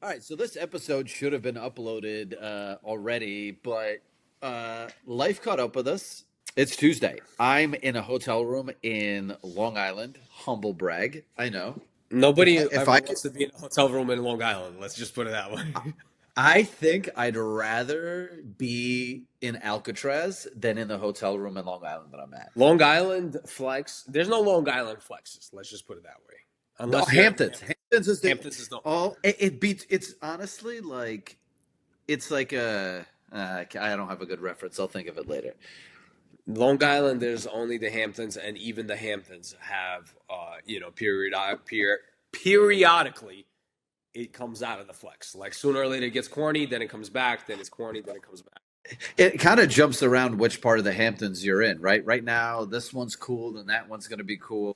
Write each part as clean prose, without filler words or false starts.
All right, so this episode should have been uploaded already, but life caught up with us. It's Tuesday. I'm in a hotel room in Long Island. Humble brag, I know. Nobody If ever I could, wants to be in a hotel room in Long Island. Let's just put it that way. I think I'd rather be in Alcatraz than in the hotel room in Long Island that I'm at. Long Island flex. There's no Long Island flexes. Let's just put it that way. No, Unless you're in Hamptons. Hamptons is the Hamptons is no. oh, it beats. It's honestly like it's like a. I don't have a good reference. I'll think of it later. Long Island, there's only the Hamptons, and even the Hamptons have, periodically it comes out of the flex. Like sooner or later it gets corny, then it comes back, then it's corny, then it comes back. It kind of jumps around which part of the Hamptons you're in, right? Right now, this one's cool, and that one's going to be cool.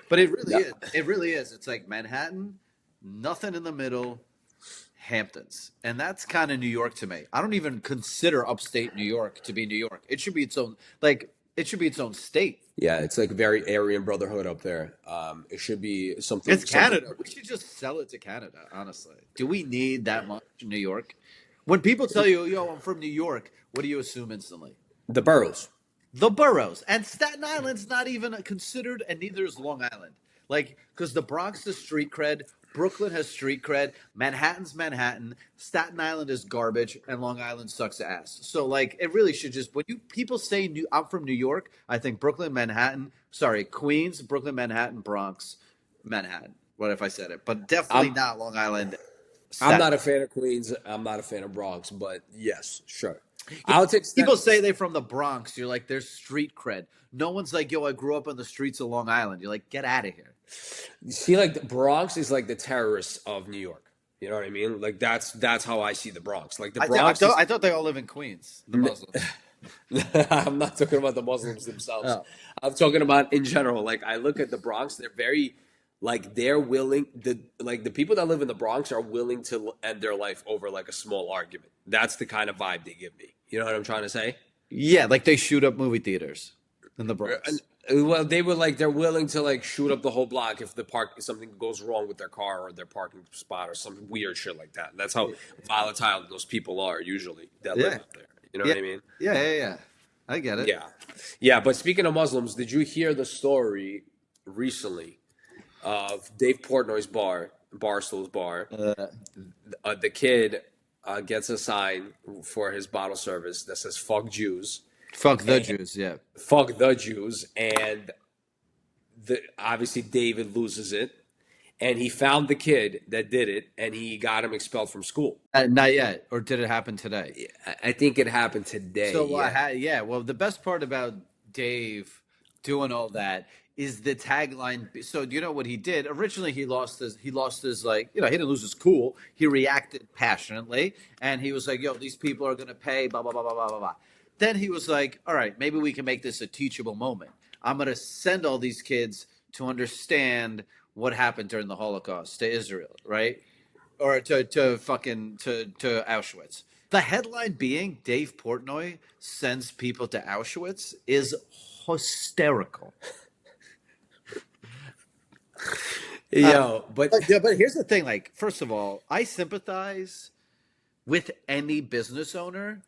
But it really Yeah. is. It really is. It's like Manhattan, nothing in the middle, Hamptons. And that's kind of New York to me. I don't even consider upstate New York to be New York. It should be its own, like, it should be its own state. Yeah, it's like very Aryan Brotherhood up there. It should be something. It's Canada. We should just sell it to Canada, honestly. Do we need that much in New York? When people tell you, yo, I'm from New York, what do you assume instantly? The boroughs. The boroughs. And Staten Island's not even considered, and neither is Long Island. Like, because the Bronx is street cred, Brooklyn has street cred, Manhattan's Manhattan, Staten Island is garbage, and Long Island sucks ass. So, like, it really should just, when you people say I'm from New York, I think Brooklyn, Manhattan, sorry, Queens, Brooklyn, Manhattan, Bronx, Manhattan. What if I said it? But definitely I'm not Long Island. I'm Staten not a Island. fan of Queens. I'm not a fan of Bronx, but yes, sure. I'll take People Staten. say they're from the Bronx. You're like, there's street cred. No one's like, yo, I grew up on the streets of Long Island. You're like, get out of here. See, like the Bronx is like the terrorists of New York. You know what I mean? Like that's how I see the Bronx. Like the Bronx is. I thought they all live in Queens, the Muslims. I'm not talking about the Muslims themselves. Oh, I'm talking about in general. Like I look at the Bronx, they're very like they're willing the people that live in the Bronx are willing to end their life over like a small argument. That's the kind of vibe they give me. You know what I'm trying to say? yeah, like they shoot up movie theaters in the And, Bronx. well, they were like they're willing to like shoot up the whole block if something goes wrong with their car or their parking spot or some weird shit like that. That's how volatile those people are usually that live Yeah, up there. You know yeah, what I mean? yeah. I get it. Yeah, yeah. But speaking of Muslims, did you hear the story recently of Dave Portnoy's Barstool's bar? Uh, The kid gets a sign for his bottle service that says "fuck Jews." fuck the Jews. Yeah. Fuck the Jews, and obviously David loses it, and he found the kid that did it, and he got him expelled from school. Not yet. Or did it happen today? I think it happened today. So Yeah, yeah. Well, the best part about Dave doing all that is the tagline. So do you know what he did? Originally, he lost his like he didn't lose his cool. He reacted passionately, and he was like, "Yo, these people are gonna pay." Blah blah blah blah blah blah blah. Then he was like, "All right, maybe we can make this a teachable moment. I'm gonna send all these kids to understand what happened during the Holocaust to Israel, right? Or to fucking to Auschwitz." The headline being Dave Portnoy sends people to Auschwitz is hysterical. but But here's the thing: like, first of all, I sympathize with any business owner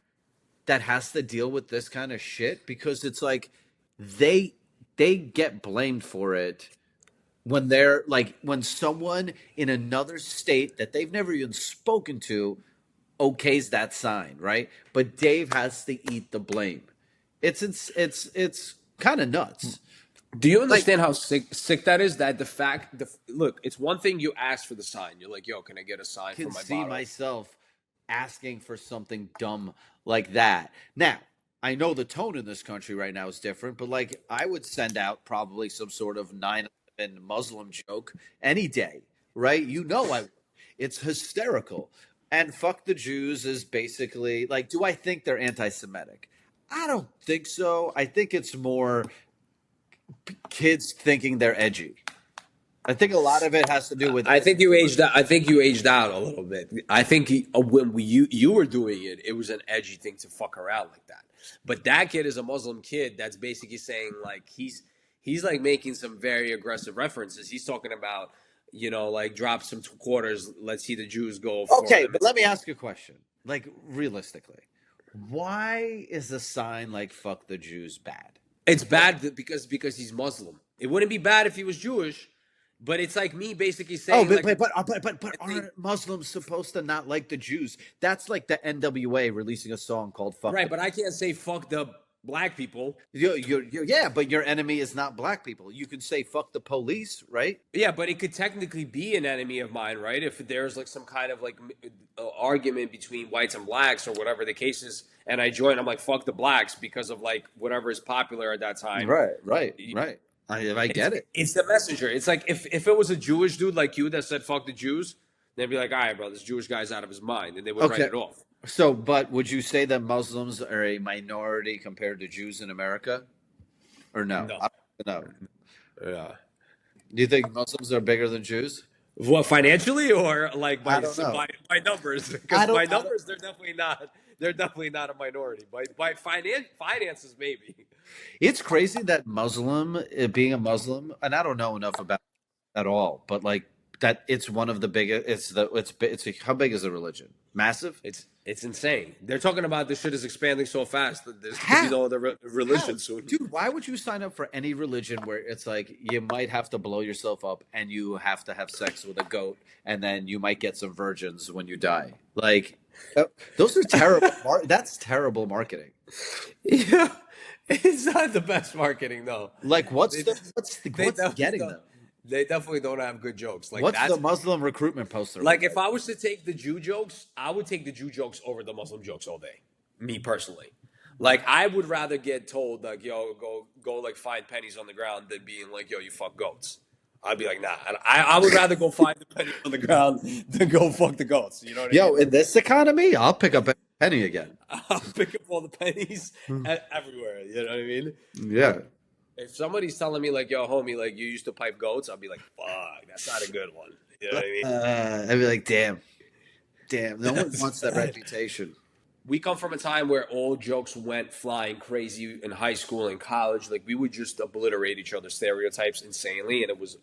that has to deal with this kind of shit because it's like they they get blamed for it when they're like when someone in another state that they've never even spoken to okays that sign, right? But Dave has to eat the blame. It's kind of nuts. do you Like, understand how sick that is? That look, it's one thing you ask for the sign. You're like, yo, can I get a sign for can my see bottle? myself asking for something dumb like that. Now, I know the tone in this country right now is different, but like I would send out probably some sort of 9/11 Muslim joke any day, right? I would. It's hysterical. And fuck the Jews is basically like, do I think they're anti Semitic? I don't think so. I think it's more kids thinking they're edgy. I think a lot of it has to do with I think you aged out. I think you aged out a little bit. I think when you were doing it, it was an edgy thing to fuck around like that. But that kid is a Muslim kid that's basically saying like he's like making some very aggressive references. He's talking about like drop some quarters. Let's see the Jews go for Okay, them. but let me ask you a question. Like realistically, why is a sign like "fuck the Jews" bad? It's bad because he's Muslim. It wouldn't be bad if he was Jewish, but it's like me basically Oh, saying like but it's a, aren't Muslims supposed to not like the Jews? That's like the NWA releasing a song called "Fuck right, the." but I can't say fuck the black people. Yeah, but your enemy is not black people. You can say "fuck the police," right? Yeah, but it could technically be an enemy of mine, right? If there's like some kind of like argument between whites and blacks or whatever the case is, and I join, I'm like fuck the blacks because of like whatever is popular at that time. Right. I It's get it. it's the messenger. It's like if it was a Jewish dude like you that said fuck the Jews, they'd be like, all right, bro, this Jewish guy's out of his mind, and they would write Okay. it off. So, but would you say that Muslims are a minority compared to Jews in America, or no? No. I don't know. Yeah. Do you think Muslims are bigger than Jews? What financially or like I don't know. by numbers? I Because don't. by I don't. numbers, they're definitely not. They're definitely not a minority. By finances, maybe. It's crazy that being a Muslim, and I don't know enough about it at all, but like that, it's one of the biggest. How big is the religion? Massive. It's insane. They're talking about this shit is expanding so fast that there's could be How? no other How? religion soon. Dude, why would you sign up for any religion where it's like you might have to blow yourself up and you have to have sex with a goat and then you might get some virgins when you die? Like, those are terrible. That's terrible marketing. Yeah, it's not the best marketing though. Like, They they what's definitely getting don't. them? They definitely don't have good jokes. Like What's the that's Muslim recruitment poster look like like? if I was to take the Jew jokes, I would take the Jew jokes over the Muslim jokes all day. Me personally. Like I would rather get told like yo go like find pennies on the ground than being like yo you fuck goats. I'd be like nah. I would rather go find the pennies on the ground than go fuck the goats. You know what I Yo, mean? in this economy, I'll pick up a penny again. I'll pick up all the pennies everywhere. You know what I mean? Yeah. If somebody's telling me like yo homie like you used to pipe goats, I'll be like fuck that's not a good one. You know what I mean? I'd be like, damn, no one wants that reputation. We come from a time where all jokes went flying crazy in high school and college. Like we would just obliterate each other's stereotypes insanely, and it was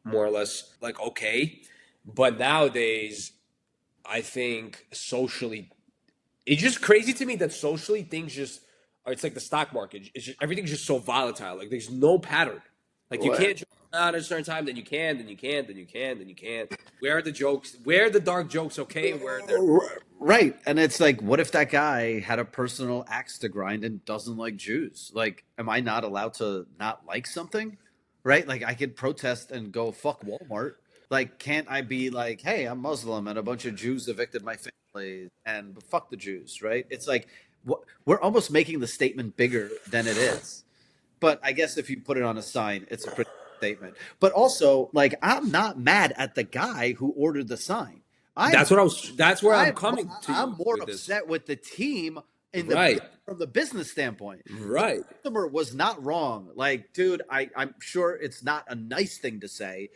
more or less like okay. But nowadays, I think socially, it's just crazy to me that socially things just it's like the stock market. It's just everything's just so volatile. Like there's no pattern. Like you What? can't joke out at a certain time, then you can, then you can, then you can, then you can't. Where are the jokes? Where are the dark jokes? Okay, where they're Right. And it's like, what if that guy had a personal axe to grind and doesn't like Jews? Like, am I not allowed to not like something? Right? Like, I could protest and go fuck Walmart. Like, can't I be like, hey, I'm Muslim and a bunch of Jews evicted my family and fuck the Jews, right? It's like, we're almost making the statement bigger than it is. But I guess if you put it on a sign, it's a pretty statement. But also, like, I'm not mad at the guy who ordered the sign. I'm that's what I was. That's where I'm I'm coming to I'm you more with this. upset with the team in Right, from the business standpoint. The right, customer was not wrong. Like, dude, I'm sure it's not a nice thing to say.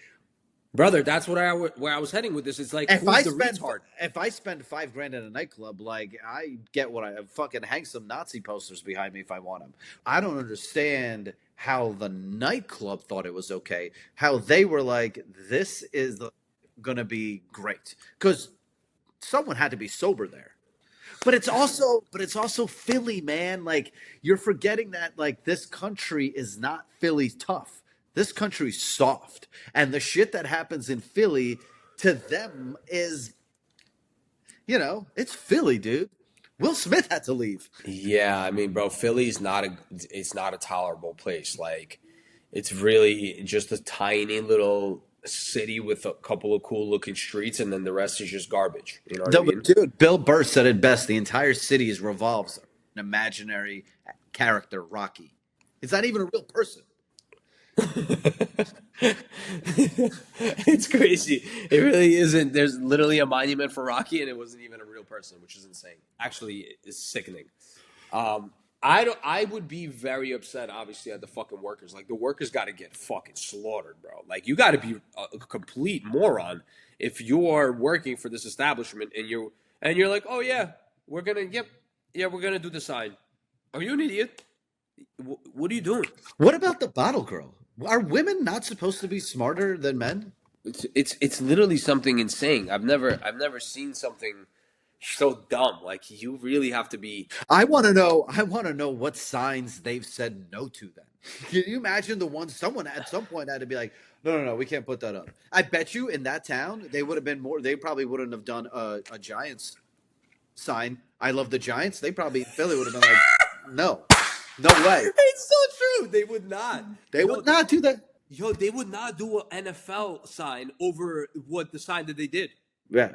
brother. That's what where I was heading with this. It's like If who's I the spend retard? if I spend $5 grand at a nightclub, like I get what I fucking hang some Nazi posters behind me if I want them. I don't understand how the nightclub thought it was okay. How they were like, this is gonna be great because someone had to be sober there. But it's also Philly, man. Like you're forgetting that like this country is not Philly tough. This country's soft. And the shit that happens in Philly to them is, it's Philly, dude. Will Smith had to leave. Yeah, I mean, bro, Philly's not a. It's not a tolerable place. Like, it's really just a tiny little city with a couple of cool looking streets, and then the rest is just garbage. You know what I No, but mean? dude, Bill Burr said it best. The entire city is revolves around an imaginary character, Rocky. It's not even a real person. It's crazy. It really isn't. There's literally a monument for Rocky, and it wasn't even a real person, which is insane. Actually, it's sickening. I don't. I would be very upset, obviously, at the fucking workers. Like the workers got to get fucking slaughtered, bro. Like you got to be a complete moron if you are working for this establishment and you're like, oh yeah, we're gonna yep, yeah, we're gonna do the sign. Are you an idiot? What are you doing? What about the bottle girl? Are women not supposed to be smarter than men? It's literally something insane. I've never seen something so dumb. Like you really have to be. I want to know. I want to know what signs they've said no to. Then can you imagine the ones someone at some point had to be like, no, no, no, we can't put that up. I bet you in that town they would have been more. They probably wouldn't have done a Giants sign. I love the Giants. They probably Philly would have been like, no, no way. It's so true. They would not. They would not do that. They would not do an NFL sign over what the sign that they did. Yeah,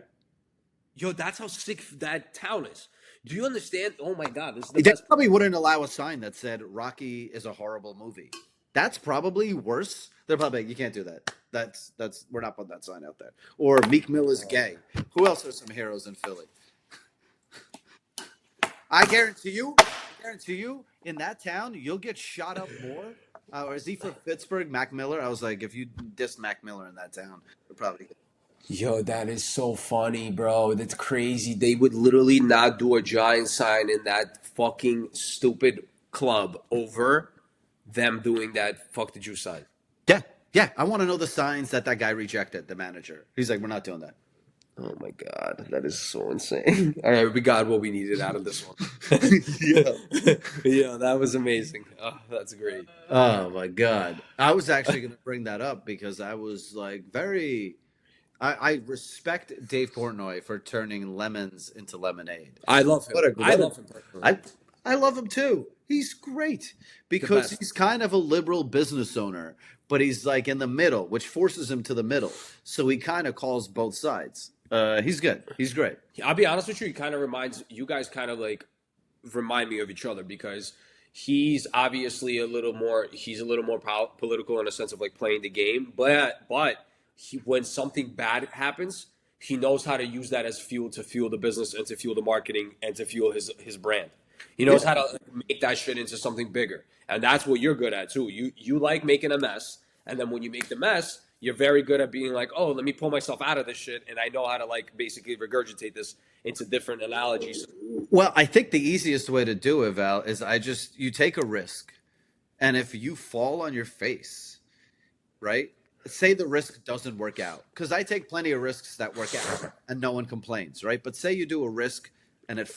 That's how sick that town is. Do you understand? Oh my God, this is the they best. probably wouldn't allow a sign that said Rocky is a horrible movie. That's probably worse. They're probably like, you can't do that. That's we're not putting that sign out there. Or Meek Mill is gay. Who else are some heroes in Philly? I guarantee you, in that town, you'll get shot up more. Or is he from Pittsburgh, Mac Miller? I was like, if you diss Mac Miller in that town, you're probably That is so funny, bro. That's crazy. They would literally not do a giant sign in that fucking stupid club over them doing that fuck the Jew sign. yeah, yeah. I want to know the signs that guy rejected, the manager. He's like, we're not doing that. Oh my God, that is so insane. All right, we got what we needed out of this one. Yeah. Yeah, that was amazing. Oh, that's great. Oh my God. I was actually going to bring that up because I was like very. I respect Dave Portnoy for turning lemons into lemonade. I love him. I What a love him personally. I I love him too. He's great The because best. he's kind of a liberal business owner, but he's like in the middle, which forces him to the middle. So he kind of calls both sides. He's good. He's great. I'll be honest with you. He kind of reminds you guys kind of like remind me of each other because he's obviously he's a little more political in a sense of like playing the game, but when something bad happens, he knows how to use that as fuel to fuel the business and to fuel the marketing and to fuel his brand. He knows Yeah. how to like, make that shit into something bigger, and that's what you're good at too. You like making a mess, and then when you make the mess, you're very good at being like, oh, let me pull myself out of this shit, and I know how to like basically regurgitate this into different analogies. Well, I think the easiest way to do it, Val, is you take a risk, and if you fall on your face, right? Say the risk doesn't work out, because I take plenty of risks that work out, and no one complains, right? But say you do a risk and it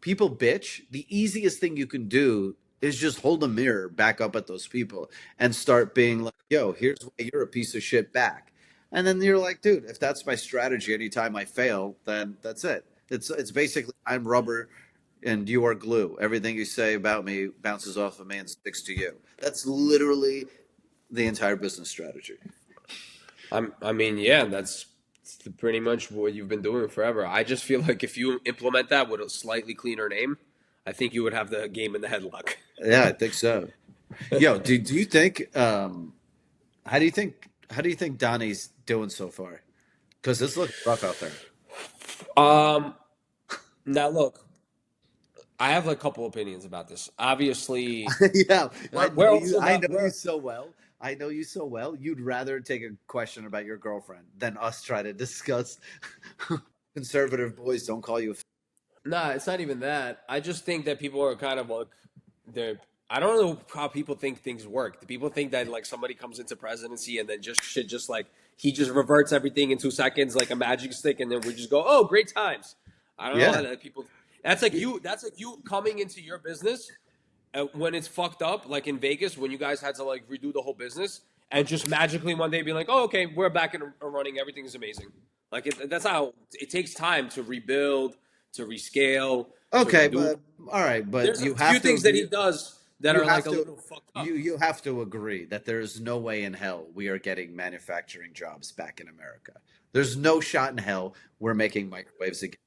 people bitch, the easiest thing you can do is just hold a mirror back up at those people and start being like, yo, here's why you're a piece of shit back. And then you're like, dude, if that's my strategy anytime I fail, then that's it. It's basically I'm rubber and you are glue. Everything you say about me bounces off of me and sticks to you. That's literally the entire business strategy. I mean, yeah, that's pretty much what you've been doing forever. I just feel like if you implement that with a slightly cleaner name, I think you would have the game in the headlock. Yeah, I think so. Yo, do you think how do you think Donnie's doing so far? Because this looks rough out there. Um, Now look, I have a couple opinions about this. Obviously, Yeah, I we're know you. also I not know you we're so well. I know you so well. You'd rather take a question about your girlfriend than us try to discuss conservative boys don't call you. nah. It's not even that. I just think that people are kind of like they're. I don't know how people think things work. Do people think that like somebody comes into presidency and then just shit just like he just reverts everything in 2 seconds like a magic stick and then we just go, oh, great times. I don't know how Yeah, that people. That's like you. That's like you coming into your business when it's fucked up, like in Vegas when you guys had to like redo the whole business and just magically one day be like, oh, okay, we're back and running. Everything is amazing. Like that's how it takes time to rebuild, to rescale, to okay, redo. but all right, but There's a you few have to things that he agree. does that You are like have a to. little fucked up. You have to agree that there is no way in hell we are getting manufacturing jobs back in America. There's no shot in hell we're making microwaves again.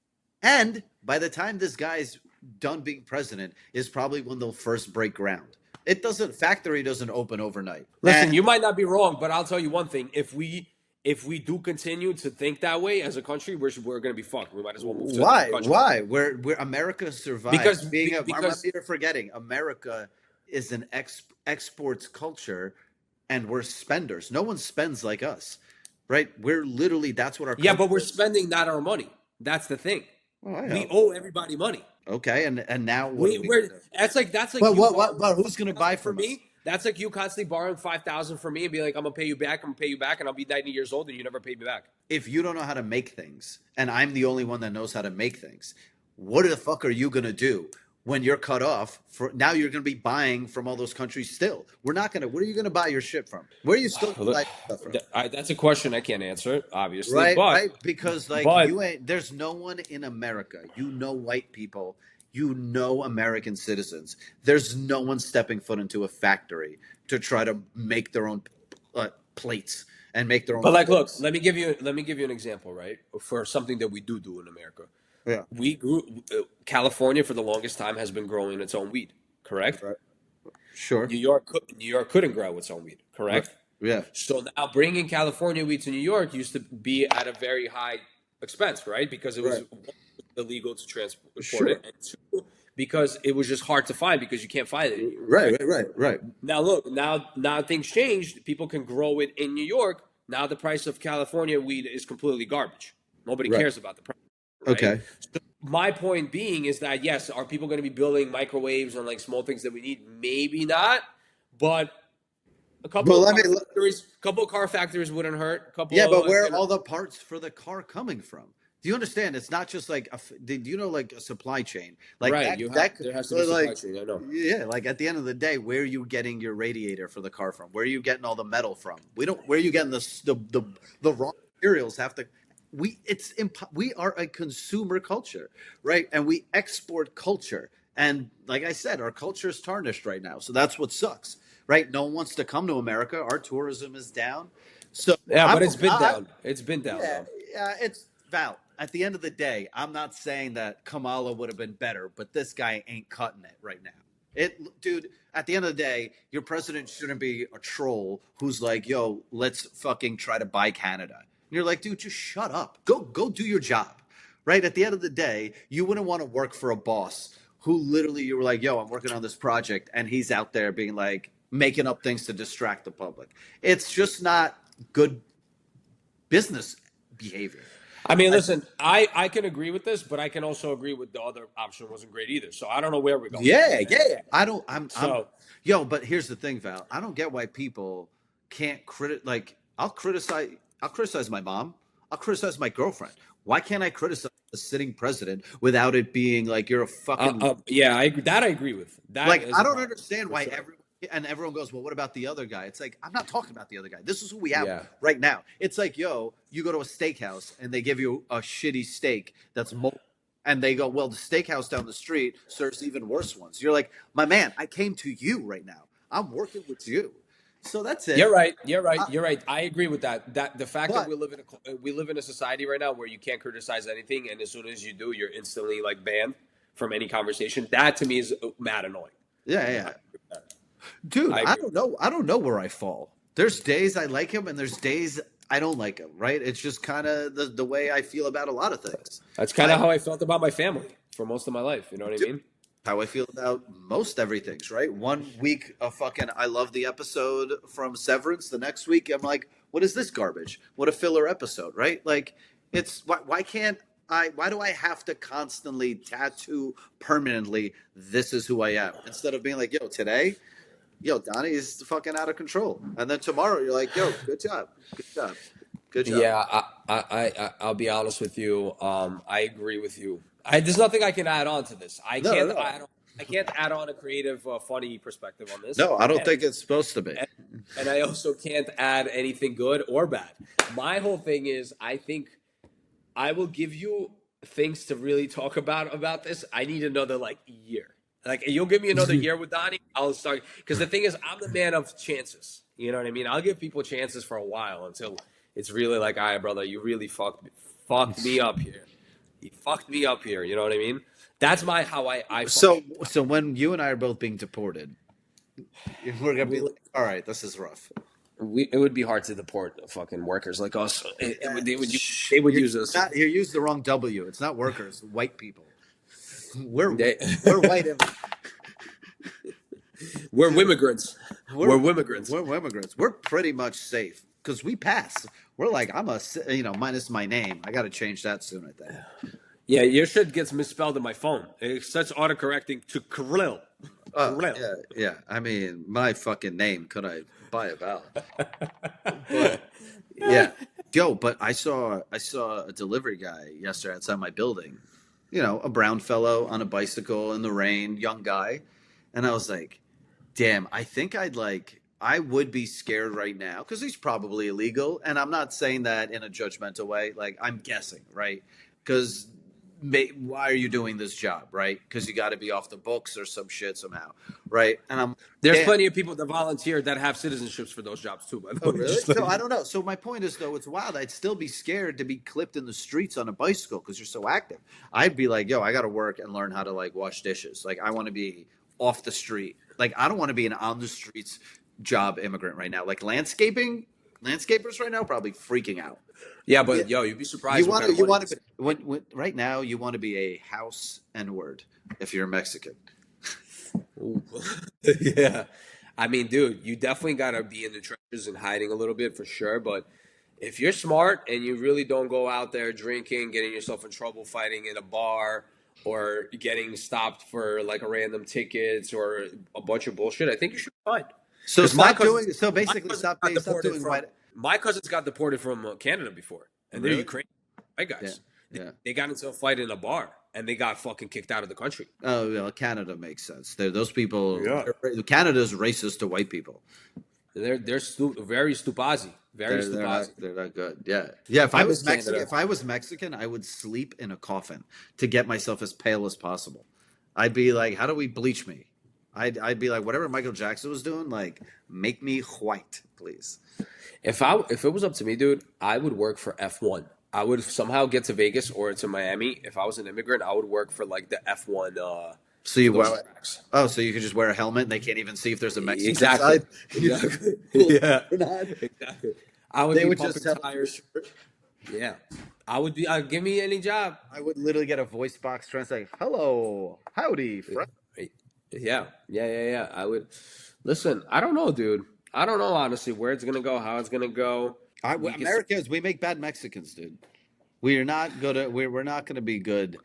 And by the time this guy's done being president, is probably when they'll first break ground. It doesn't factory doesn't open overnight. Listen, And you might not be wrong, but I'll tell you one thing: if we do continue to think that way as a country, we're going to be fucked. We might as well move to a different why? country Why? Where America survives because being a remember because you're forgetting America is an exports culture and we're spenders. No one spends like us. Right? We're literally that's what our yeah, culture but we're is. spending not our money. That's the thing. Oh, I We know. owe everybody money. Okay, and now what are We we we're gonna do? that's like But you what borrowing but who's $100 gonna buy from from us? me That's like you constantly borrowing 5,000 from me and be like, I'm gonna pay you back. I'm gonna pay you back, and I'll be 90 years old, and you never paid me back. If you don't know how to make things, and I'm the only one that knows how to make things, what the fuck are you gonna do when you're cut off? For now, you're gonna be buying from all those countries still. We're not gonna. Where are you gonna buy your shit from? Where are you still gonna buy stuff from? That's a question I can't answer, obviously, Right, but right. Because like but you ain't. There's no one in America. You know, white people. You know, American citizens. There's no one stepping foot into a factory to try to make their own plates and make their own but like, look, forks. let me give you an example, right? For something that we do in America, Yeah. we grew. California for the longest time has been growing its own weed, correct? Right. Sure. New York couldn't grow its own weed, Right. correct? Yeah. So now bringing California weed to New York used to be at a very high expense, right? Because it was Right. illegal to transport Sure. it, and two, because it was just hard to find because you can't find it in New York, Right. right? Right. Right. Right. Now look, now things changed. People can grow it in New York. Now the price of California weed is completely garbage. Nobody Right. cares about the price, right? Okay. So my point being is that yes, are people going to be building microwaves and like small things that we need? Maybe not, but a Well, let me. couple of car factories wouldn't hurt. A couple Yeah, of but like, where you are know, all the parts for the car coming from? Do you understand? It's not just like do you know like a supply chain like right? There has to be supply like chain. I know. yeah, like at the end of the day, where are you getting your radiator for the car from? Where are you getting all the metal from? We don't. Where are you getting the raw materials? Have to. We are a consumer culture, right? And we export culture. And like I said, our culture is tarnished right now. So that's what sucks, right? No one wants to come to America. Our tourism is down. So Yeah, I'm, but it's been I, down. It's been down yeah, though. yeah, it's Val. At the end of the day, I'm not saying that Kamala would have been better, but this guy ain't cutting it right now. Dude. At the end of the day, your president shouldn't be a troll who's like, "Yo, let's fucking try to buy Canada." And you're like, dude, just shut up. Go do your job, right? At the end of the day, you wouldn't want to work for a boss who literally you were like, "Yo, I'm working on this project," and he's out there being like making up things to distract the public. It's just not good business behavior. I mean, I, listen, I can agree with this, but I can also agree with the other option wasn't great either. So I don't know where we're going at yeah, right now. yeah. I don't. I'm. So Yo, but here's the thing, Val. I don't get why people can't like. I'll criticize. I'll criticize my mom. I'll criticize my girlfriend. Why can't I criticize a sitting president without it being like you're a fucking yeah, I agree with. That like? is I a don't problem understand for why sure. everyone goes, well, what about the other guy? It's like I'm not talking about the other guy. This is who we have Yeah. right now. It's like, yo, you go to a steakhouse and they give you a shitty steak that's mold, and they go, well, the steakhouse down the street serves even worse ones. You're like, my man, I came to you right now. I'm working with you, so that's it. You're right. You're right. I, You're right. I agree with that. That the fact that but we live in a society right now where you can't criticize anything, and as soon as you do, you're instantly like banned from any conversation. That to me is mad annoying. yeah, I yeah, agree with that. dude, I I agree. don't know. I don't know where I fall. There's days I like him, and there's days I don't like him. Right? It's just kind of the way I feel about a lot of things. That's kind I of how I felt about my family for most of my life. You know what I do mean? how I feel about most everything's right. One week, a fucking I love the episode from Severance. The next week, I'm like, what is this garbage? What a filler episode, right? Like, it's why can't I? Why do I have to constantly tattoo permanently? This is who I am instead of being like, yo, today, yo, Donnie is fucking out of control, and then tomorrow you're like, yo, good job, good job, good job. Yeah, I'll be honest with you. I agree with you. There's nothing I can add on to this. No, no, no, I can't add on a creative, funny perspective on this, no. I don't and, think it's supposed to be. and and I also can't add anything good or bad. My whole thing is, I think I will give you things to really talk about this. I need another like year. Like you'll give me another year with Donnie, I'll start because the thing is, I'm the man of chances. You know what I mean? I'll give people chances for a while until it's really like, all right, brother, you really fucked me up here. You fucked me up here. You know what I mean? That's how I So, function. so when you and I are both being deported, we're gonna be We, like, all right, this is rough. it would be hard to deport fucking workers like us. Shh, They would use us. you used the wrong W. It's not workers, white people. We're They, we're white. we're Dude, immigrants. we're We're immigrants. we're immigrants. We're pretty much safe because we pass. We're like minus my name. I got to change that soon. I think. Yeah, your shit gets misspelled in my phone. It starts autocorrecting to Krill. Grill. yeah, yeah. I mean, my fucking name. Could I buy a vowel? But yeah, Joe. But I saw a delivery guy yesterday outside my building. You know, a brown fellow on a bicycle in the rain, young guy, and I was like, damn, I think I would be scared right now because he's probably illegal. And I'm not saying that in a judgmental way. Like, I'm guessing, right? Because why are you doing this job, right? Because you got to be off the books or some shit somehow, right? And I'm, There's damn. plenty of people that volunteer that have citizenships for those jobs too. By the Oh, way, really? just So letting I you. don't know. So my point is, though, it's wild. I'd still be scared to be clipped in the streets on a bicycle because you're so active. I'd be like, yo, I got to work and learn how to like wash dishes. Like, I want to be off the street. Like, I don't want to be an on the streets job immigrant right now. Like landscapers right now probably freaking out. Yeah, Yeah. but yo, you'd be surprised what kind of You money want this to is. when right now you want to be a house N word if you're Mexican. Ooh. Yeah. I mean, dude, you definitely got to be in the trenches and hiding a little bit for sure. But if you're smart and you really don't go out there drinking, getting yourself in trouble, fighting in a bar, or getting stopped for like a random tickets or a bunch of bullshit, I think you should be fine. So Because stop doing. So my basically, cousins got stop deported doing from white. my cousins got deported from Canada before, and they're Really? Ukrainian white Yeah, guys. yeah. They got into a fight in a bar, and they got fucking kicked out of the country. Oh, well, Canada makes sense. Those people. Yeah. Canada's racist to white people. Very stupazi, very stupazi. They're not good. Yeah, yeah. I miss Canada. If I was Mexican, I would sleep in a coffin to get myself as pale as possible. I'd be like, how do we bleach me? I'd be like, whatever Michael Jackson was doing, like, make me white, please. If it was up to me, dude, I would work for F1. I would somehow get to Vegas or to Miami. If I was an immigrant, I would work for like the F1 So for you those wear, tracks. oh, so you can just wear a helmet and they can't even see if there's a Mexican Exactly. inside. Exactly. Cool. Yeah. Or not. Exactly. I would They be would pumping just tell. tires. Yeah. I would be. Give me any job. I would literally get a voice box translate. Hello, howdy, friend. Yeah. Yeah. Yeah. Yeah. I would. Listen, I don't know, dude. I don't know honestly where it's gonna go, how it's gonna go. We can. Americans, we make bad Mexicans, dude. We are not good at. We're not going to be good.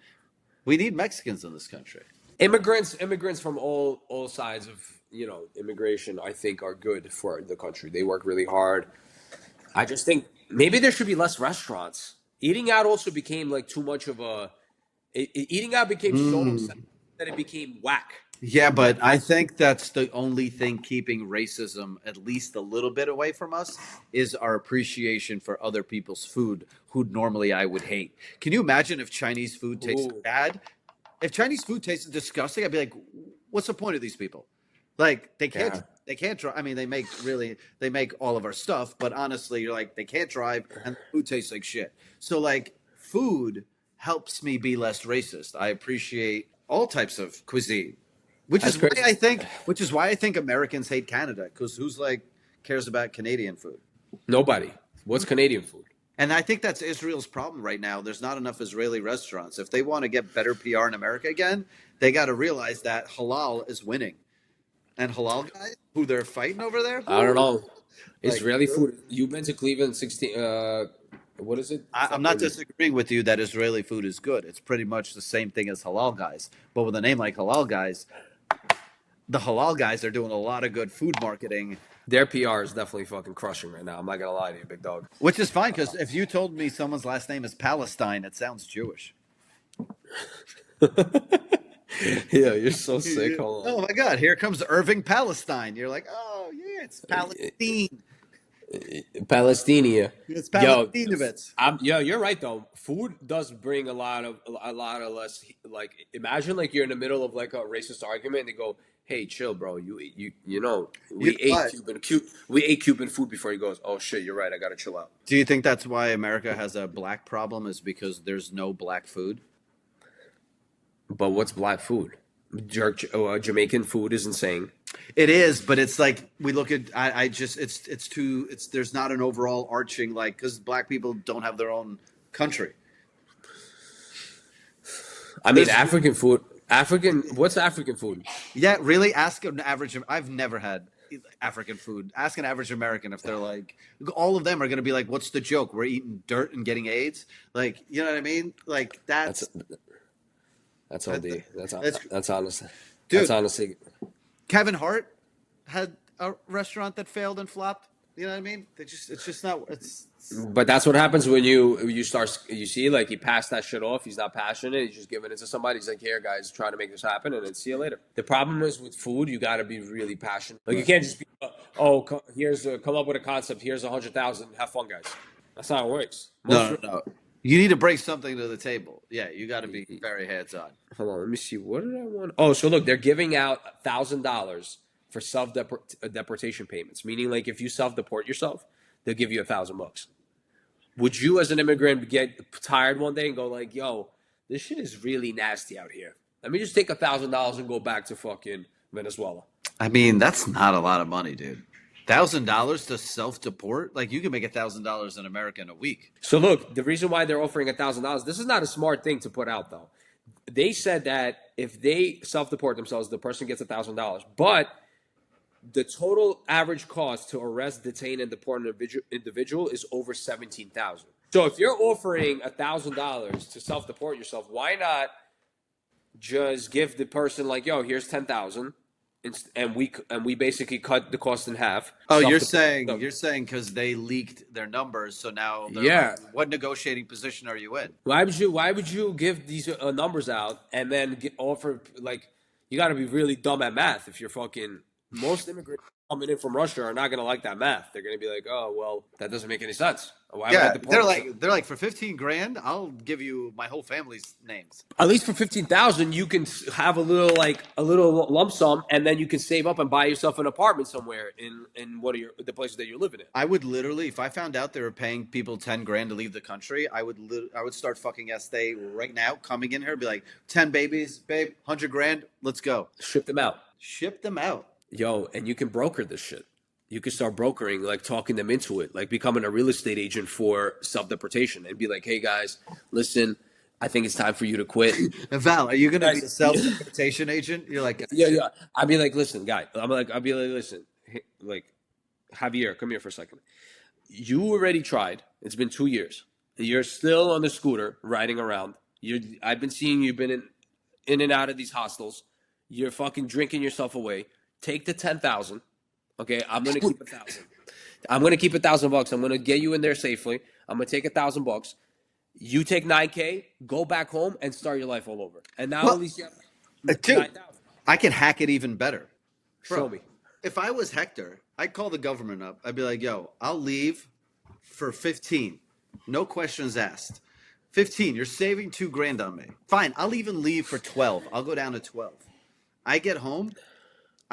We need Mexicans in this country. Immigrants from all sides of immigration, I think, are good for the country. They work really hard. I just think maybe there should be less restaurants. Eating out also became like too much of a. Eating out became so Mm. accepted that it became whack. Yeah, but I think that's the only thing keeping racism at least a little bit away from us is our appreciation for other people's food, who normally I would hate. Can you imagine if Chinese food tasted Ooh, bad? If Chinese food tasted disgusting, I'd be like, what's the point of these people? Like yeah, they can't drive. I mean, they make all of our stuff, but honestly, you're like they can't drive and the food tastes like shit. So like food helps me be less racist. I appreciate all types of cuisine, that's crazy. which is why I think Americans hate Canada because who's like cares about Canadian food? Nobody. What's Canadian food? And I think that's Israel's problem right now. There's not enough Israeli restaurants. If they want to get better PR in America again, they got to realize that halal is winning. And halal guys, who they're fighting over there, I don't who, know. like, Israeli food. You've been to Cleveland 16. What is it? I'm not Fucking. disagreeing with you that Israeli food is good. It's pretty much the same thing as halal guys. But with a name like halal guys, the halal guys are doing a lot of good food marketing, Their PR is definitely fucking crushing right now. I'm not gonna lie to you, big dog. which is fine because if you told me someone's last name is Palestine, it sounds Jewish. Yeah, you're so sick. Hold Oh on. my God, here comes Irving Palestine. You're like, oh yeah, it's Palestine. Palestinia. It's Yo, Palestinievitz. you're right though. Food does bring a lot of less. Like, imagine like you're in the middle of like a racist argument and they go, "Hey, chill, bro. You know what? We ate Cuban food before." He goes, "Oh shit, you're right. I gotta chill out." Do you think that's why America has a black problem? Is because there's no black food? But what's black food? Jamaican food is insane. It is, but it's like we look at. I just it's too. It's there's not an overall arching like because black people don't have their own country. I mean, There's African food. What's African food? yeah, really. Ask an average. I've never had African food. Ask an average American if they're like all of them are going to be like, "What's the joke? We're eating dirt and getting AIDS." Like you know what I mean? Like That's OD. that's That's honest. dude. That's honestly. Kevin Hart had a restaurant that failed and flopped. You know what I mean? It's just not. But that's what happens when you start you see like he passed that shit off. He's not passionate. He's just giving it to somebody. He's like, here, guys, trying to make this happen, and then see you later. The problem is with food, you got to be really passionate. Like you can't just be, here's come up with a concept. Here's 100,000. Have fun, guys. That's not how it works. No. You need to bring something to the table. Yeah, you got to be very hands on. Hold on, let me see. What did I want? Oh, so look, they're giving out $1,000 for self deportation payments. Meaning, like if you self deport yourself, they'll give you $1,000. Would you, as an immigrant, get tired one day and go like, "Yo, this shit is really nasty out here. Let me just take $1,000 and go back to fucking Venezuela." I mean, that's not a lot of money, dude. $1,000 to self-deport? Like you can make $1,000 in America in a week. So look, the reason why they're offering $1,000, this is not a smart thing to put out though. They said that if they self-deport themselves, the person gets $1,000, but the total average cost to arrest, detain, and deport an individual is over 17,000. So if you're offering $1,000 to self-deport yourself, why not just give the person like, yo, here's 10,000, and we basically cut the cost in half. Oh, you're saying because they leaked their numbers, so now yeah. What negotiating position are you in? Why would you give these numbers out and then offer like you got to be really dumb at math if you're fucking most immigrants coming in from Russia are not going to like that math. They're going to be like, oh well, that doesn't make any sense. Why yeah, they're like for 15 grand, I'll give you my whole family's names. At least for 15,000, you can have a little lump sum, and then you can save up and buy yourself an apartment somewhere in one of the places that you're living in. I would literally, if I found out they were paying people 10 grand to leave the country, I would start fucking Estee right now, coming in here, be like 10 babies, babe, 100 grand, let's go. Ship them out. Ship them out. Yo, and you can broker this shit. You can start brokering, like talking them into it, like becoming a real estate agent for self-deportation and be like, hey guys, listen, I think it's time for you to quit. Val, are you going to be a self-deportation agent? You're like, yeah. I'll be like, listen, guy. Listen, hey, like, Javier, come here for a second. You already tried. It's been 2 years. You're still on the scooter riding around. I've been seeing you've been in and out of these hostels. You're fucking drinking yourself away. Take the 10,000. Okay, I'm gonna keep 1,000. I'm gonna keep $1,000. I'm gonna get you in there safely. I'm gonna take $1,000. You take 9K, go back home, and start your life all over. And now at least you have 9,000. I can hack it even better. Show me. If I was Hector, I'd call the government up. I'd be like, yo, I'll leave for 15. No questions asked. 15, you're saving 2 grand on me. Fine, I'll even leave for 12. I'll go down to 12. I get home.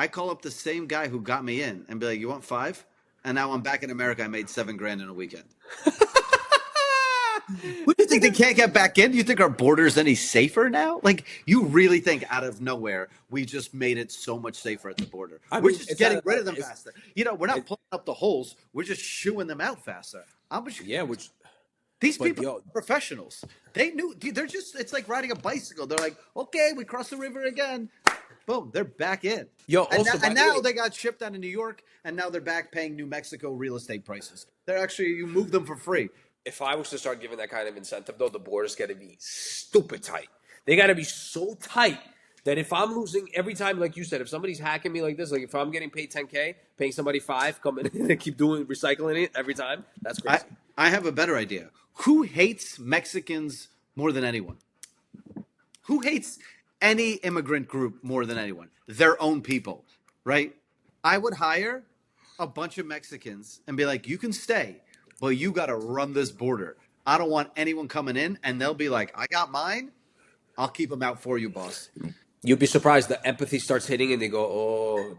I call up the same guy who got me in and be like, you want 5? And now I'm back in America. I made 7 grand in a weekend. What do you think? They can't get back in? Do you think our border's any safer now? Like, you really think out of nowhere we just made it so much safer at the border? We're just getting rid of them faster. You know, we're not pulling up the holes. We're just shooing them out faster. These people are professionals. They knew. They're just, it's like riding a bicycle. They're like, okay, we cross the river again. Boom, they're back in. And now they got shipped out of New York, and now they're back paying New Mexico real estate prices. You move them for free. If I was to start giving that kind of incentive, though, the border's got to be stupid tight. They got to be so tight that if I'm losing every time, like you said, if somebody's hacking me like this, like if I'm getting paid 10K, paying somebody 5, come in and keep recycling it every time, that's crazy. I have a better idea. Who hates Mexicans more than anyone? Who hates any immigrant group more than anyone? Their own people, right? I would hire a bunch of Mexicans and be like, you can stay, but you got to run this border. I don't want anyone coming in. And they'll be like, I got mine. I'll keep them out for you, boss. You'd be surprised. The empathy starts hitting and they go,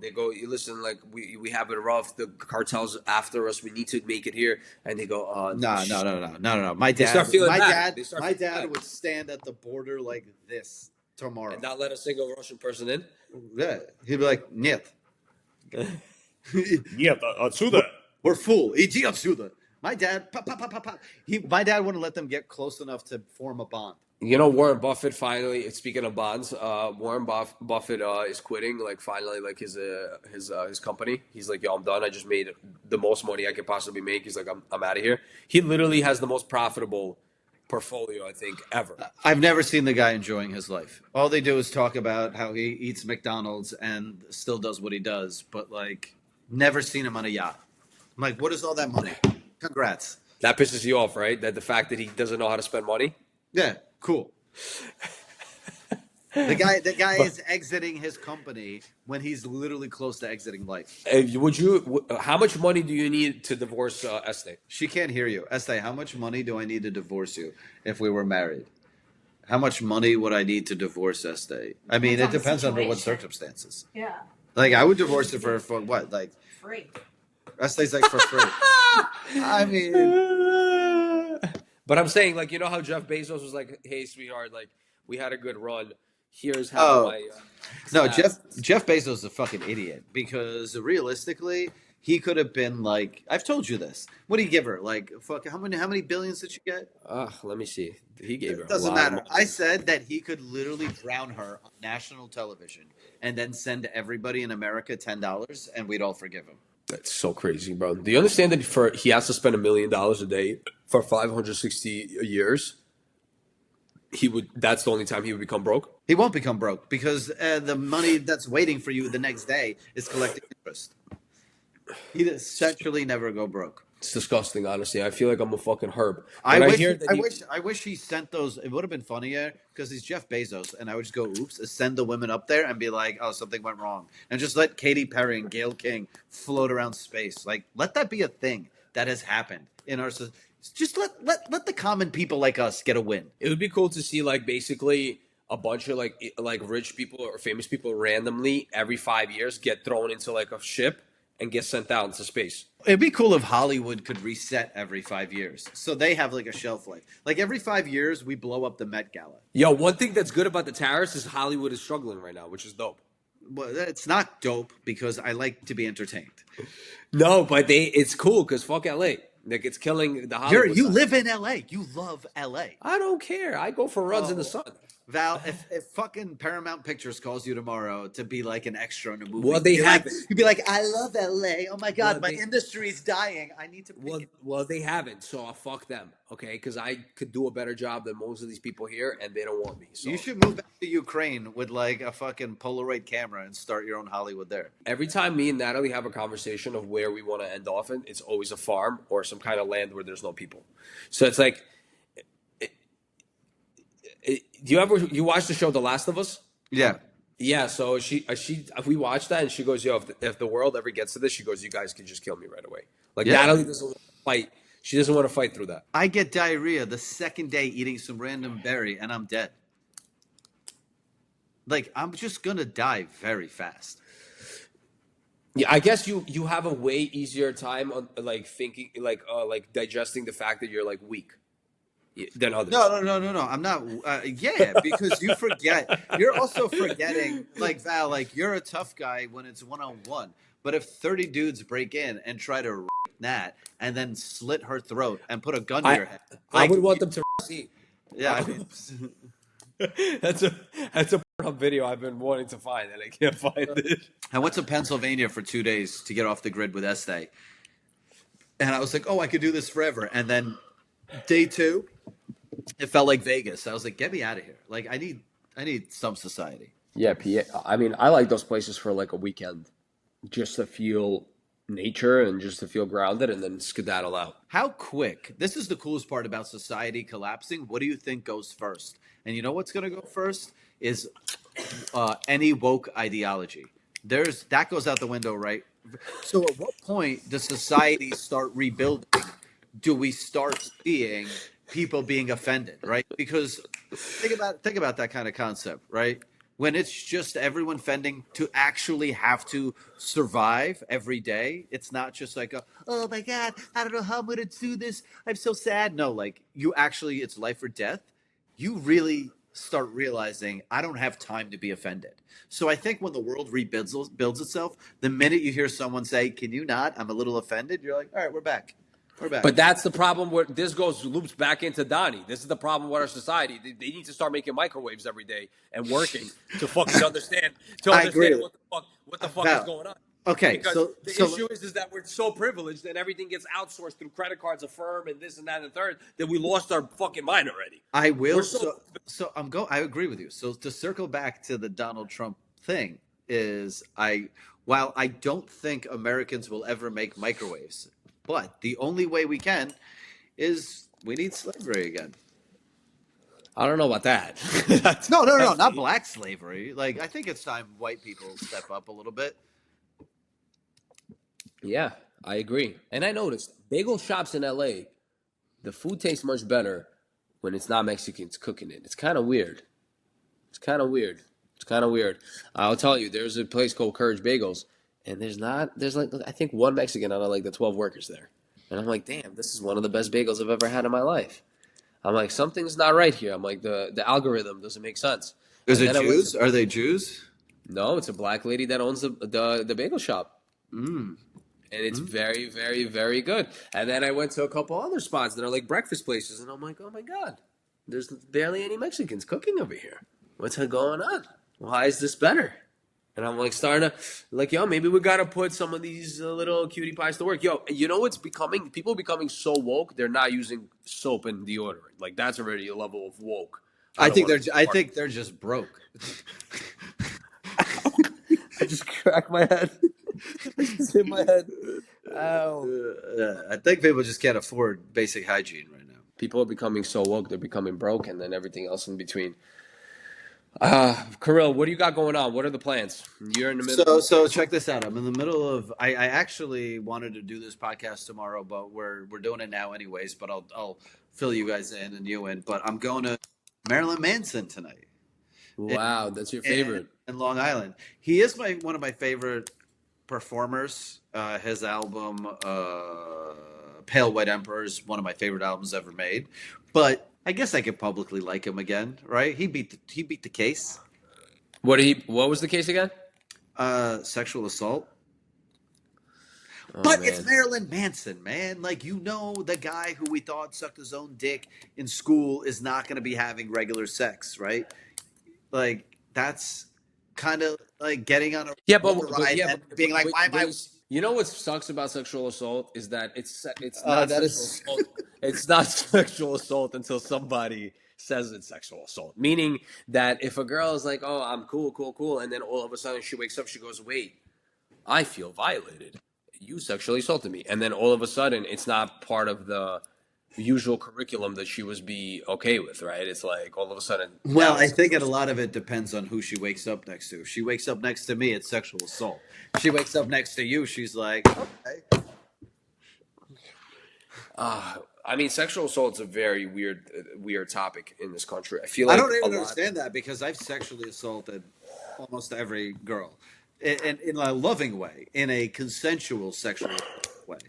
listen, like we have it rough. The cartel's after us. We need to make it here. And they go, no. My dad would stand at the border like this tomorrow. And not let a single Russian person in? Yeah. He'd be like, нет. Нет, отсюда. We're full. Иди отсюда. My dad, my dad wouldn't let them get close enough to form a bond. You know, Warren Buffett finally, speaking of bonds, Warren Buffett is quitting, like finally, like his company. He's like, yo, I'm done. I just made the most money I could possibly make. He's like, I'm out of here. He literally has the most profitable portfolio, I think, ever. I've never seen the guy enjoying his life. All they do is talk about how he eats McDonald's and still does what he does, but like never seen him on a yacht. I'm like, what is all that money? Congrats. That pisses you off, right? That the fact that he doesn't know how to spend money. Yeah, cool. The guy But is exiting his company when he's literally close to exiting life. would you? How much money do you need to divorce Estee? She can't hear you. Estee, how much money do I need to divorce you if we were married? How much money would I need to divorce Estee? I mean, Depends it on the depends under what situation. circumstances. Yeah. Like, I would divorce her for what? Like, Free. Estee's like for free. I mean, But I'm saying, like, you know how Jeff Bezos was like, "Hey, sweetheart, like, we had a good run. Here's half of oh, my no, stats." Jeff Bezos is a fucking idiot because realistically, he could have been like, I've told you this. What do you give her? Like, fuck, how many billions did she get? Let me see. He gave her It a doesn't lot of matter. I money. said that he could literally drown her on national television and then send everybody in America $10 and we'd all forgive him. That's so crazy, bro. Do you understand that for he has to spend $1 million a day for 560 years? He would. That's the only time he would become broke. He won't become broke because the money that's waiting for you the next day is collecting interest. He'd essentially never go broke. It's disgusting, honestly. I feel like I'm a fucking herb. I When I wish, hear that I he, wish, I wish he sent those. It would have been funnier because he's Jeff Bezos, and I would just go, "Oops!" Send the women up there and be like, "Oh, something went wrong," and just let Katy Perry and Gayle King float around space. Like, let that be a thing that has happened in our. Just let the common people like us get a win. it would be cool to see like basically a bunch of like rich people or famous people randomly every 5 years get thrown into like a ship and get sent out into space. It'd be cool if Hollywood could reset every 5 years, so they have like a shelf life. Like every 5 years, we blow up the Met Gala. Yo, one thing that's good about the tariffs is Hollywood is struggling right now, which is dope. Well, it's not dope because I like to be entertained. No, but it's cool because fuck LA. Like it's killing the Hollywood You side. live in LA. You love LA. I don't care. I go for runs in the Oh, sun. Val, if fucking Paramount Pictures calls you tomorrow to be like an extra in a movie, Well, they haven't. you'd be like, I love LA. Oh my God, Well, my they industry's dying. I need to well, pick it. well, they haven't. So I'll fuck them, okay? Because I could do a better job than most of these people here, and they don't want me. You So should move back to Ukraine with like a fucking Polaroid camera and start your own Hollywood there. every time me and Natalie have a conversation of where we want to end off in, it's always a farm or some kind of land where there's no people. So it's like, do you watch the show The Last of Us? Yeah. Yeah, so she we watched that and she goes, yo, if the world ever gets to this, she goes, you guys can just kill me right away. Like Yeah. Natalie doesn't want to fight. She doesn't want to fight through that. I get diarrhea the second day eating some random berry and I'm dead. Like, I'm just gonna die very fast. Yeah, I guess you have a way easier time on like thinking like digesting the fact that you're like weak than others. No. I'm not. Yeah, because you forget. You're also forgetting, like Val, like you're a tough guy when it's 1-on-1. But if 30 dudes break in and try to rape Nat and then slit her throat and put a gun to I your head, I like, would want them to see. yeah, I mean, That's a Pornhub video I've been wanting to find and I can't find it. I went to Pennsylvania for 2 days to get off the grid with Estee, and I was like, oh, I could do this forever. And then day 2, it felt like Vegas. I was like, get me out of here. Like, I need some society. Yeah, I mean, I like those places for like a weekend, just to feel nature and just to feel grounded, and then skedaddle out. How quick? This is the coolest part about society collapsing. What do you think goes first? And you know what's going to go first is any woke ideology. That goes out the window, right? So, at what point does society start rebuilding? Do we start seeing people being offended, right? Because think about that kind of concept, right? When it's just everyone fending to actually have to survive every day, it's not just like, oh my God, I don't know how I'm going to do this. I'm so sad. No, like you actually, it's life or death. You really start realizing I don't have time to be offended. So I think when the world builds itself, the minute you hear someone say, can you not? I'm a little offended. You're like, all right, we're back. We're back. But that's the problem where this loops back into Donnie. This is the problem with our society. They need to start making microwaves every day and working to fucking understand I agree. what the fuck is Val, going on. Okay, Because so the so issue is that we're so privileged that everything gets outsourced through credit cards, Affirm, and this and that and the third that we lost our fucking mind already. I We're will. so I agree with you. So to circle back to the Donald Trump thing is while I don't think Americans will ever make microwaves, but the only way we can is we need slavery again. I don't know about that. No, no, no, That's not black slavery. Like I think it's time white people step up a little bit. yeah, I agree. And I noticed bagel shops in LA, the food tastes much better when it's not Mexicans cooking it. It's kind of weird. It's kind of weird. It's kind of weird. I'll tell you, there's a place called Courage Bagels, and there's like, I think one Mexican out of like the 12 workers there. And I'm like, damn, this is one of the best bagels I've ever had in my life. I'm like, something's not right here. I'm like, the algorithm doesn't make sense. Is And it then I went to, Jews? Are they Jews? no, it's a black lady that owns the bagel shop. Mm. And it's Mm. very, very, very good. And then I went to a couple other spots that are like breakfast places, and I'm like, oh my God, there's barely any Mexicans cooking over here. What's going on? Why is this better? And I'm like starting to like, yo, maybe we gotta put some of these little cutie pies to work. Yo, you know what's becoming? People are becoming so woke, they're not using soap and deodorant. Like that's already a level of woke. I don't want to be a I part of think they're just broke. it. I just cracked my head. I just hit my head. Ow. I think people just can't afford basic hygiene right now. People are becoming so woke, they're becoming broke, and then everything else in between. Kirill, what do you got going on? What are the plans? You're in the middle. So check this out. I'm in the middle of. I actually wanted to do this podcast tomorrow, but we're doing it now anyways. But I'll fill you guys in and you in. But I'm going to Marilyn Manson tonight Wow, that's your in, favorite. in Long Island. He is one of my favorite performers. His album Pale White Emperor is one of my favorite albums ever made. But I guess I could publicly like him again, right? He beat the case. What was the case again? Sexual assault. Oh But it's man. Marilyn Manson, man. Like the guy who we thought sucked his own dick in school is not going to be having regular sex, right? Like that's kind of like getting on a Yeah, roller but ride yeah, and being like, "Why am but I?" you know what sucks about sexual assault is that it's not That sexual is. assault. It's not sexual assault until somebody says it's sexual assault. Meaning that if a girl is like, "Oh, I'm cool, cool, cool," and then all of a sudden she wakes up, she goes, "Wait, I feel violated. You sexually assaulted me," and then all of a sudden it's not part of the usual curriculum that she was be okay with, right? It's like all of a sudden Well, now I it's think sexual a assault. lot of it depends on who she wakes up next to. If she wakes up next to me, it's sexual assault. If she wakes up next to you, she's like, okay. I mean, sexual assault's a very weird topic in this country. I feel I like don't a even lot. understand that because I've sexually assaulted almost every girl, in a loving way, in a consensual sexual way.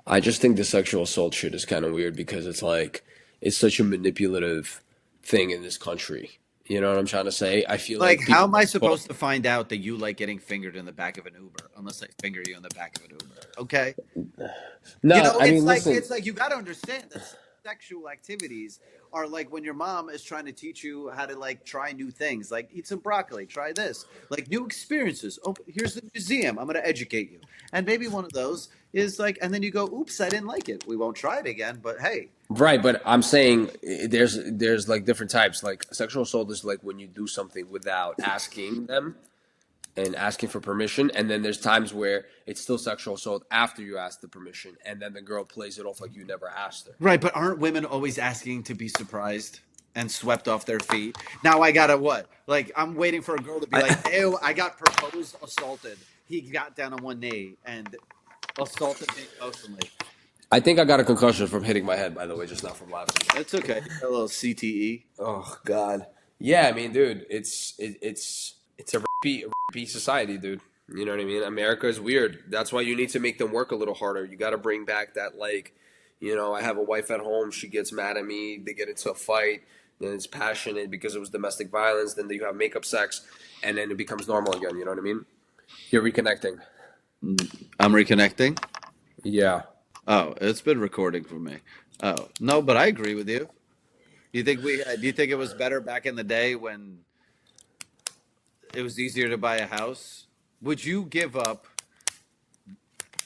I just think the sexual assault shit is kind of weird because it's like it's such a manipulative thing in this country. You know what I'm trying to say? I feel Like, like how people am I get caught. supposed to find out that you like getting fingered in the back of an Uber unless I finger you in the back of an Uber? Okay. You No, know, I mean, listen. it's like you got to understand that sexual activities are like when your mom is trying to teach you how to like try new things, like eat some broccoli, try this, like new experiences. Oh, here's the museum. I'm going to educate you. And maybe one of those is like, and then you go, "Oops, I didn't like it. We won't try it again." But hey, Right, but I'm saying there's like different types. Like sexual assault is like when you do something without asking them and asking for permission, and then there's times where it's still sexual assault after you ask the permission, and then the girl plays it off like you never asked her. right? But aren't women always asking to be surprised and swept off their feet? Now I gotta what? Like I'm waiting for a girl to be like, I "Ew, I got proposed, assaulted." He got down on one knee and assaulted me emotionally. I think I got a concussion from hitting my head, by the way, just not from laughing. That's okay. A little CTE. Oh God. Yeah, I mean, dude, it's a rapey society, dude. You know what I mean? America is weird. That's why you need to make them work a little harder. You got to bring back that like, I have a wife at home. She gets mad at me. They get into a fight. Then it's passionate because it was domestic violence. Then you have makeup sex, and then it becomes normal again. You know what I mean? You're reconnecting. I'm reconnecting. Yeah. Oh, it's been recording for me. Oh no, but I agree with you. Do you think it was better back in the day when it was easier to buy a house? Would you give up?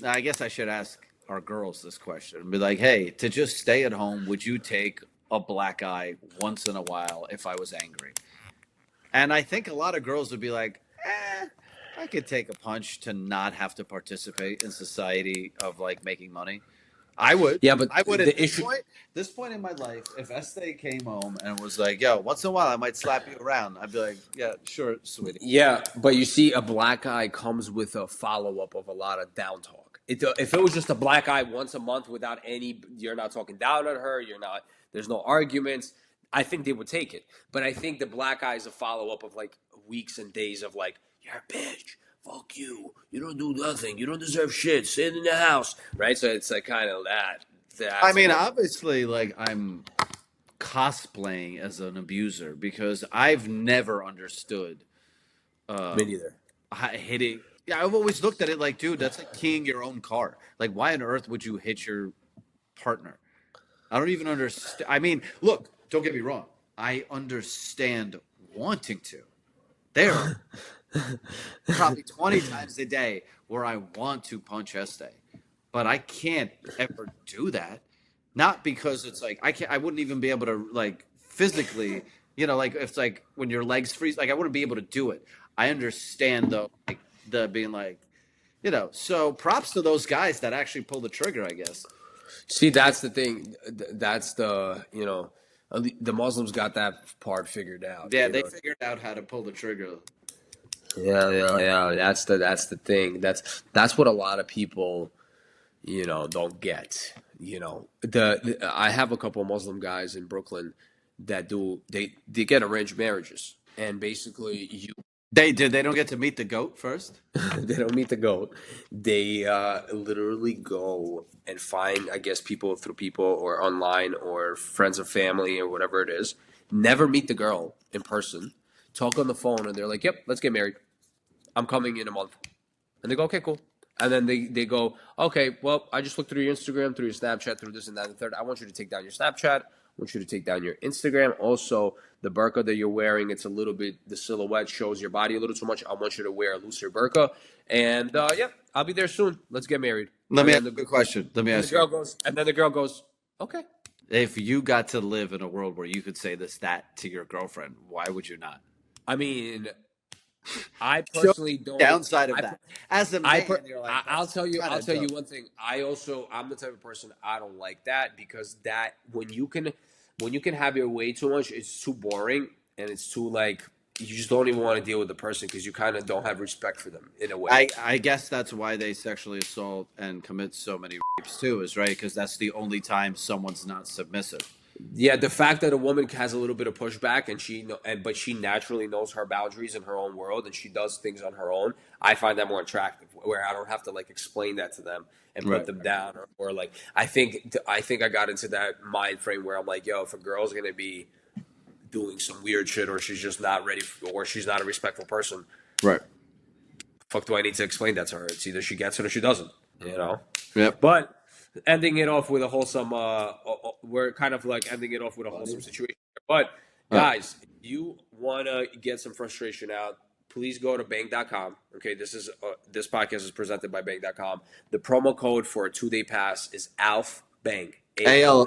I guess I should ask our girls this question. Be like, hey, to just stay at home, would you take a black eye once in a while if I was angry? And I think a lot of girls would be like, I could take a punch to not have to participate in society of like making money. I would. Yeah, but I would at the issue. this point in my life, if Estee came home and was like, yo, once in a while I might slap you around, I'd be like, yeah, sure, sweetie. Yeah, but you see, a black eye comes with a follow up of a lot of down talk. If it was just a black eye once a month without any, you're not talking down at her, you're not, there's no arguments, I think they would take it. But I think the black eye is a follow up of like weeks and days of like, you're a bitch, fuck you, you don't do nothing, you don't deserve shit, sit in the house, right? So it's like kind of that. I That's mean, what, obviously, like I'm cosplaying as an abuser because I've never understood me neither. hitting. Yeah, I've always looked at it like, dude, that's like keying your own car. Like, why on earth would you hit your partner? I don't even understand. I mean, look, don't get me wrong. I understand wanting to. There are probably 20 times a day where I want to punch Este, but I can't ever do that. Not because it's like I can't. I wouldn't even be able to like physically. Like it's like when your legs freeze. Like I wouldn't be able to do it. I understand though, like the being like, So props to those guys that actually pull the trigger. I guess. See, that's the thing. That's the Muslims got that part figured out. Yeah, they figured out how to pull the trigger. Yeah. That's the thing. That's what a lot of people, don't get. I have a couple of Muslim guys in Brooklyn that they get arranged marriages, and basically They did. They don't get to meet the goat first. they don't meet the goat. They literally go and find, I guess, people through people or online or friends of family or whatever it is. Never meet the girl in person. Talk on the phone, and they're like, "Yep, let's get married. I'm coming in a month." And they go, "Okay, cool." And then they go, "Okay, well, I just looked through your Instagram, through your Snapchat, through this and that and the third. I want you to take down your Snapchat. I want you to take down your Instagram. Also, the burqa that you're wearing, it's a little bit, the silhouette shows your body a little too much. I want you to wear a looser burqa. And yeah, I'll be there soon. Let's get married." Let me And ask you a good question. Let me ask girl you. goes, and then the girl goes, "Okay." If you got to live in a world where you could say that to your girlfriend, why would you not? I mean, I Show personally don't. downside of I, that. As a man, you're like, I'll tell you. kinda I'll tell you dope. one thing. I'm the type of person I don't like that because that when you can have your way too much, it's too boring and it's too like you just don't even want to deal with the person because you kind of don't have respect for them in a way. I guess that's why they sexually assault and commit so many rapes too, is right? Because that's the only time someone's not submissive. Yeah, the fact that a woman has a little bit of pushback and but she naturally knows her boundaries in her own world and she does things on her own, I find that more attractive. Where I don't have to like explain that to them and put Right. them down or like I think I got into that mind frame where I'm like, yo, if a girl's gonna be doing some weird shit or she's just not ready or she's not a respectful person, Right. fuck do I need to explain that to her? It's either she gets it or she doesn't, you know. Yep. But ending it off with a wholesome, we're kind of like ending it off with a wholesome situation. But guys, if you want to get some frustration out, please go to bang.com. Okay, this podcast is presented by bang.com. The promo code for a 2-day pass is ALF Bang. AL.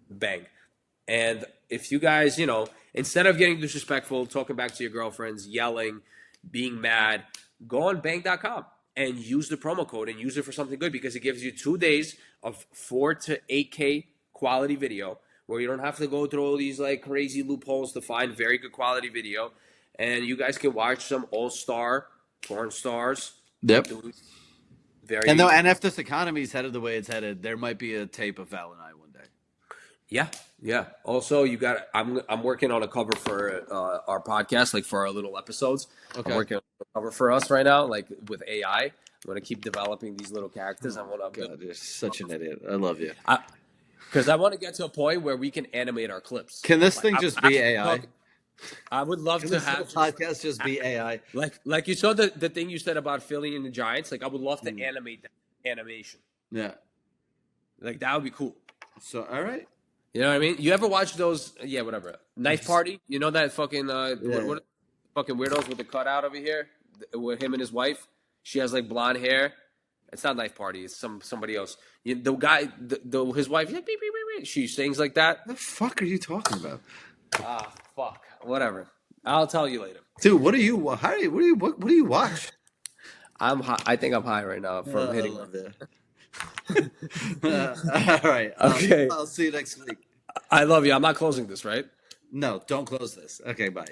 Bang. And if you guys, instead of getting disrespectful, talking back to your girlfriends, yelling, being mad, go on bang.com and use the promo code and use it for something good because it gives you 2 days of 4 to 8K quality video where you don't have to go through all these like crazy loopholes to find very good quality video. And you guys can watch some all-star porn stars. Yep. Very And if this economy is headed the way it's headed, there might be a tape of Val and I one day. Yeah. Also, I'm working on a cover for our podcast, like for our little episodes. Okay. I'm working on a cover for us right now, like with AI. I'm gonna keep developing these little characters. I want to. God, you're such an idiot. I love you. Because I want to get to a point where we can animate our clips. Can this thing just be AI? I would love to have podcast just be AI. Like you saw the thing you said about Philly and the Giants. Like I would love to animate that animation. Yeah. Like that would be cool. So all right. You know what I mean? You ever watch those? Yeah, whatever. Knife Party. You know that fucking what fucking weirdos with the cutout over here with him and his wife. She has like blonde hair. It's not Knife Party. It's somebody else. The guy, his wife, yeah, beep, beep, beep, beep. She sings like that. What the fuck are you talking about? Ah, fuck. Whatever. I'll tell you later. Dude, what are you? How do you? What do you watch? I'm high. I think I'm high right now from I hitting. love that. All right. Okay. I'll see you next week. I love you. I'm not closing this, right? No, don't close this. Okay, bye.